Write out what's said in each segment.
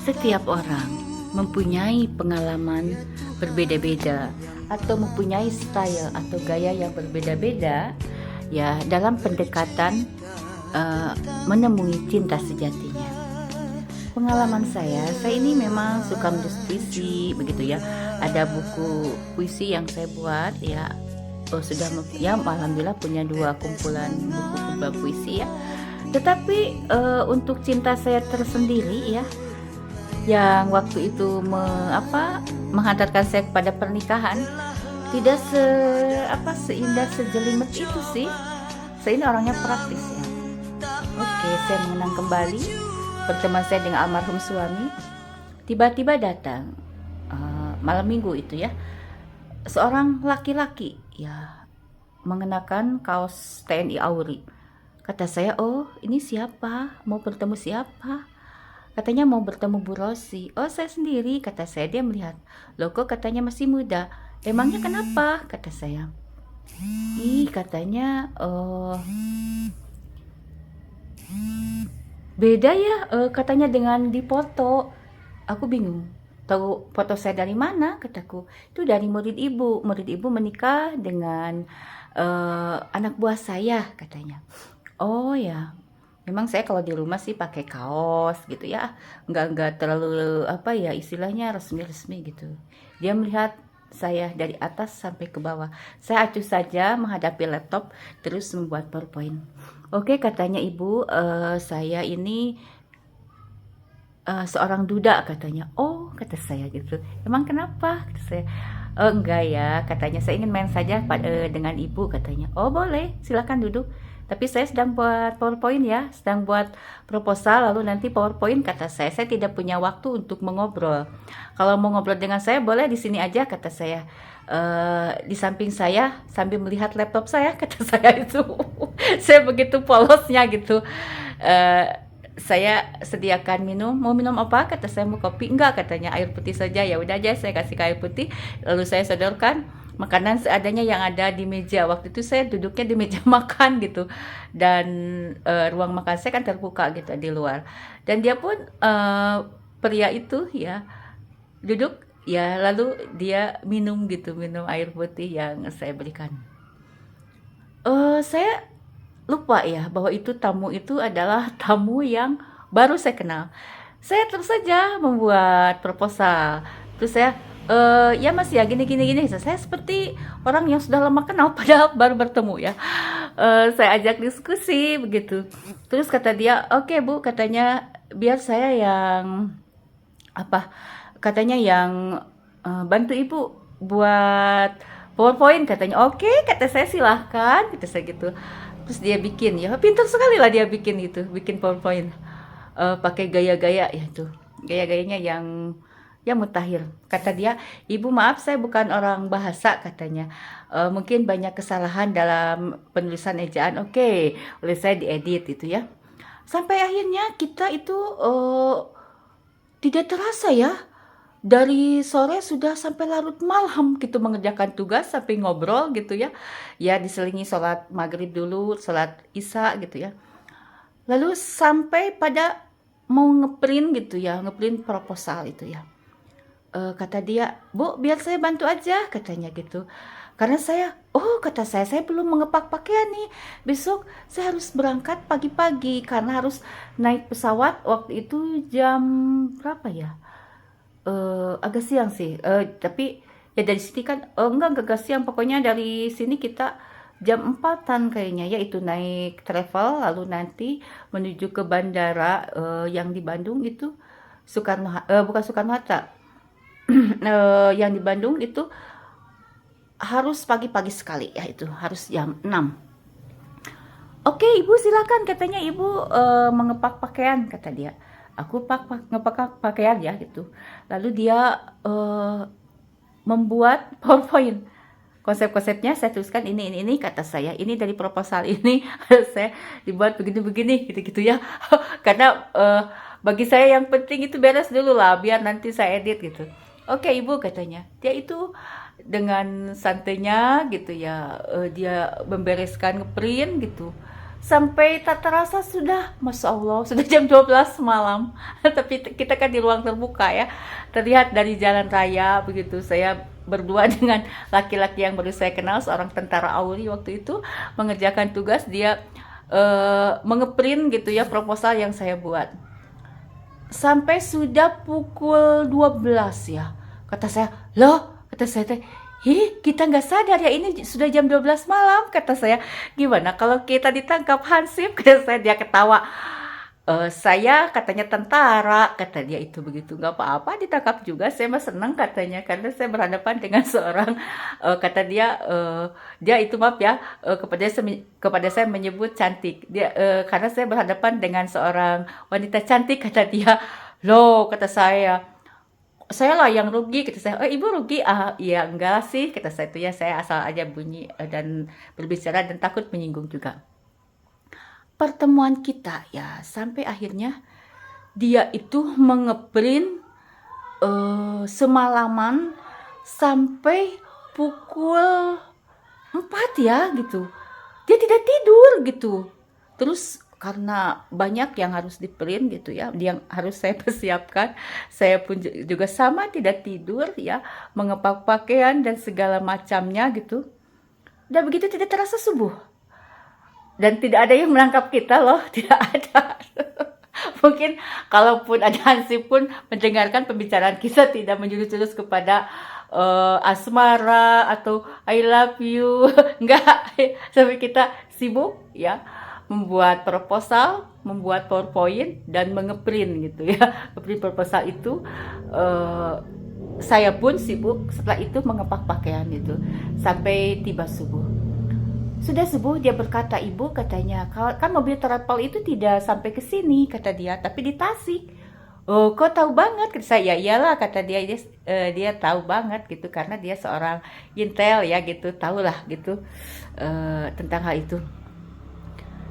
Setiap orang mempunyai pengalaman berbeda-beda atau mempunyai style atau gaya yang berbeda-beda ya dalam pendekatan menemui cinta sejatinya. Pengalaman saya ini memang suka menulis puisi begitu ya. Ada buku puisi yang saya buat ya. Ya alhamdulillah punya 2 kumpulan buku puisi ya. Tetapi untuk cinta saya tersendiri ya, yang waktu itu menghantarkan saya kepada pernikahan tidak seindah sejelimet itu sih. Saya ini orangnya praktis ya. Oke, saya mengenang kembali pertemuan saya dengan almarhum suami. Tiba-tiba datang malam minggu itu ya, seorang laki-laki ya mengenakan kaos TNI Auri. Kata saya, oh ini siapa? Mau bertemu siapa? Katanya mau bertemu Bu Rosi. Oh saya sendiri, kata saya. Dia melihat, loh kok katanya masih muda. Emangnya kenapa? Kata saya. Ih katanya beda ya katanya dengan di foto. Aku bingung. Tahu foto saya dari mana? Kataku. Itu dari murid ibu. Murid ibu menikah dengan anak buah saya katanya. Oh ya. Memang saya kalau di rumah sih pakai kaos gitu ya, nggak terlalu istilahnya resmi-resmi gitu. Dia melihat saya dari atas sampai ke bawah. Saya acuh saja menghadapi laptop terus membuat PowerPoint. Oke katanya ibu, saya ini seorang duda katanya. Oh kata saya gitu. Emang kenapa? Kata saya. Oh enggak ya, katanya saya ingin main saja dengan ibu katanya. Oh boleh, silakan duduk. Tapi saya sedang buat PowerPoint ya, sedang buat proposal, lalu nanti PowerPoint kata saya tidak punya waktu untuk mengobrol. Kalau mau ngobrol dengan saya boleh di sini aja kata saya. Di samping saya sambil melihat laptop saya kata saya itu. Saya begitu polosnya gitu. Saya sediakan minum, mau minum apa? Kata saya mau kopi, enggak katanya air putih saja. Ya udah aja saya kasih air putih, lalu saya sodorkan makanan seadanya yang ada di meja. Waktu itu saya duduknya di meja makan gitu, dan ruang makan saya kan terbuka gitu di luar. Dan dia pun pria itu ya duduk ya, lalu dia minum gitu, minum air putih yang saya berikan. Saya lupa ya bahwa tamu itu adalah tamu yang baru saya kenal. Saya terus saja membuat proposal. Terus saya ya Mas ya gini. Saya seperti orang yang sudah lama kenal padahal baru bertemu ya. Saya ajak diskusi begitu. Terus kata dia, "Oke, Bu," katanya, "biar saya yang katanya yang bantu Ibu buat PowerPoint," katanya. "Oke," kata saya, "silahkan," kata saya gitu. Terus dia bikin ya, pintar sekali lah dia bikin PowerPoint. Pakai gaya-gaya ya tuh. Gaya-gayanya yang mutakhir. Kata dia, "Ibu maaf saya bukan orang bahasa," katanya. Mungkin banyak kesalahan dalam penulisan ejaan. Oke, oleh saya diedit itu ya. Sampai akhirnya kita itu tidak terasa ya. Dari sore sudah sampai larut malam gitu mengerjakan tugas sampai ngobrol gitu ya. Ya diselingi sholat maghrib dulu, sholat isya gitu ya. Lalu sampai pada mau ngeprint gitu ya, ngeprint proposal itu ya. Kata dia, "Bu, biar saya bantu aja," katanya gitu. Karena kata saya belum mengepak pakaian nih. Besok saya harus berangkat pagi-pagi karena harus naik pesawat waktu itu jam berapa ya? Agak siang sih, tapi ya dari sini kan enggak agak siang, pokoknya dari sini kita jam 4-an kayaknya ya, itu naik travel lalu nanti menuju ke bandara yang di Bandung itu bukan Soekarno-Hatta. Yang di Bandung itu harus pagi-pagi sekali ya, itu harus jam 6. "Oke Ibu silakan," katanya, "Ibu mengepak pakaian," kata dia. Aku ngepak pakaian ya gitu. Lalu dia membuat PowerPoint. Konsep-konsepnya saya tuliskan ini kata saya. Ini dari proposal ini saya dibuat begini-begini gitu-gitu ya. Karena bagi saya yang penting itu beres dulu lah biar nanti saya edit gitu. "Oke Ibu," katanya. Dia itu dengan santainya gitu ya, dia membereskan ngeprint gitu. sampai tak terasa sudah, Masya Allah, sudah jam 12 malam. Tapi kita kan di ruang terbuka ya, terlihat dari jalan raya begitu. Saya berdua dengan laki-laki yang baru saya kenal, seorang tentara Auri waktu itu, mengerjakan tugas. Dia mengeprint gitu ya proposal yang saya buat. Sampai sudah pukul 12 ya. Kata saya, loh, kata saya teh, kita nggak sadar ya ini sudah jam 12 malam, kata saya. Gimana kalau kita ditangkap Hansip? Kata saya. Dia ketawa. Saya katanya tentara, kata dia itu begitu. Nggak apa-apa ditangkap juga, saya mah senang katanya, karena saya berhadapan dengan seorang, kata dia, dia itu maaf ya, kepada saya menyebut cantik. Dia, karena saya berhadapan dengan seorang wanita cantik, kata dia. Loh, kata saya lah yang rugi, kata saya. Oh, ibu rugi? Ah, iya enggak sih, kata saya itu ya, saya asal aja bunyi dan berbicara dan takut menyinggung juga. Pertemuan kita ya, sampai akhirnya dia itu mengeprint semalaman sampai pukul 4 ya gitu. Dia tidak tidur gitu. Terus karena banyak yang harus di-print gitu ya, yang harus saya persiapkan, saya pun juga sama tidak tidur ya, mengepak pakaian dan segala macamnya gitu. Dan begitu tidak terasa subuh. Dan tidak ada yang menangkap kita loh, tidak ada. Mungkin kalaupun ada Hansip pun mendengarkan pembicaraan kita tidak menjurus-jurus kepada asmara atau I love you. Enggak, sampai kita sibuk ya membuat proposal, membuat PowerPoint dan mengeprint gitu ya. Ngeprint proposal itu saya pun sibuk setelah itu mengepak pakaian itu sampai tiba subuh. Sudah subuh dia berkata, ibu katanya, kan mobil travel itu tidak sampai ke sini, kata dia, tapi di Tasik. Oh, kok tahu banget? Kata saya, ya iyalah, kata dia tahu banget gitu, karena dia seorang intel ya gitu, tahulah gitu tentang hal itu.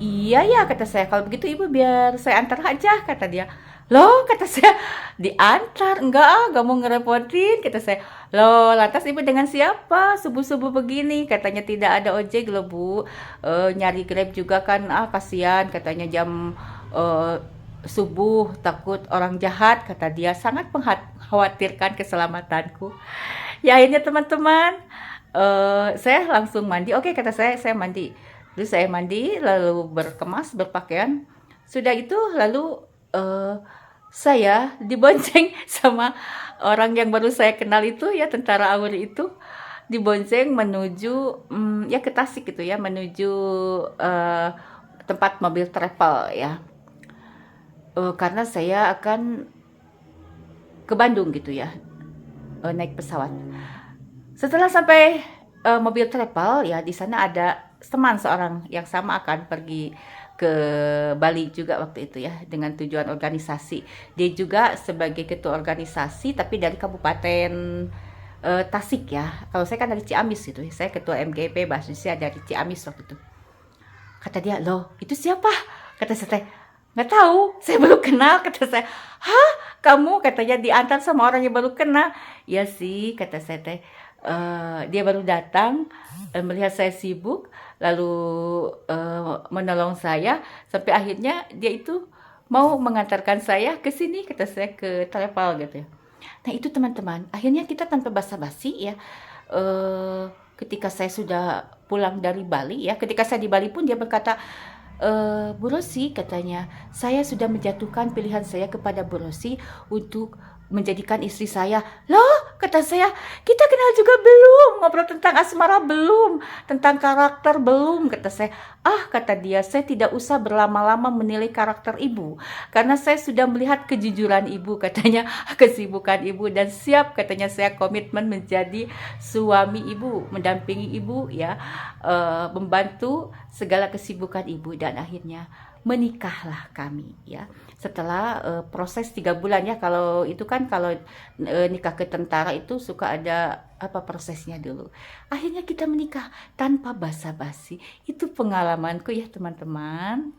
Iya ya, kata saya, kalau begitu ibu biar saya antar aja, kata dia. Loh, kata saya, diantar? Enggak mau ngerepotin, kata saya. Loh, lantas ibu dengan siapa? Subuh-subuh begini, katanya tidak ada ojek loh bu. Nyari Grab juga kan, kasihan, katanya jam subuh, takut orang jahat, kata dia. Sangat mengkhawatirkan keselamatanku. Ya akhirnya teman-teman, saya langsung mandi. Oke, kata saya mandi. Terus saya mandi, lalu berkemas, berpakaian. Sudah itu, lalu saya dibonceng sama orang yang baru saya kenal itu ya, tentara Auri itu, dibonceng menuju ya ke Tasik gitu ya, menuju tempat mobil travel ya, karena saya akan ke Bandung gitu ya, naik pesawat. Setelah sampai mobil travel ya, di sana ada teman seorang yang sama akan pergi ke Bali juga waktu itu ya, dengan tujuan organisasi. Dia juga sebagai ketua organisasi tapi dari Kabupaten Tasik ya. Kalau saya kan dari Ciamis gitu. Saya ketua MGP Bahasa Indonesia dari Ciamis waktu itu. Kata dia, "Loh, itu siapa?" Kata saya, "Nggak tahu, saya baru kenal." Kata saya, "Hah? Kamu?" Katanya diantar sama orang yang baru kenal. "Ya sih," kata saya teh. Dia baru datang, melihat saya sibuk, lalu menolong saya sampai akhirnya dia itu mau mengantarkan saya ke sini, kata saya, ke travel gitu ya. Nah itu teman-teman, akhirnya kita tanpa basa-basi ya, ketika saya sudah pulang dari Bali ya, ketika saya di Bali pun dia berkata, Bu Rosi, katanya, saya sudah menjatuhkan pilihan saya kepada Bu Rosi untuk menjadikan istri saya. Loh, kata saya, kita kenal juga belum, ngobrol tentang asmara belum, tentang karakter belum, kata saya. Kata dia, saya tidak usah berlama-lama menilai karakter ibu, karena saya sudah melihat kejujuran ibu, katanya, kesibukan ibu, dan siap, katanya, saya komitmen menjadi suami ibu, mendampingi ibu ya, membantu segala kesibukan ibu. Dan akhirnya menikahlah kami ya, setelah proses 3 bulan ya. Kalau itu kan kalau nikah ke tentara itu suka ada prosesnya dulu. Akhirnya kita menikah tanpa basa-basi. Itu pengalamanku ya teman-teman.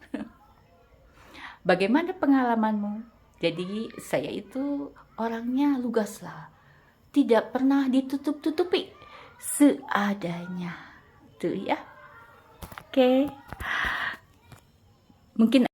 Bagaimana pengalamanmu? Jadi saya itu orangnya lugas lah, tidak pernah ditutup-tutupi, seadanya tuh ya. Oke. Mungkin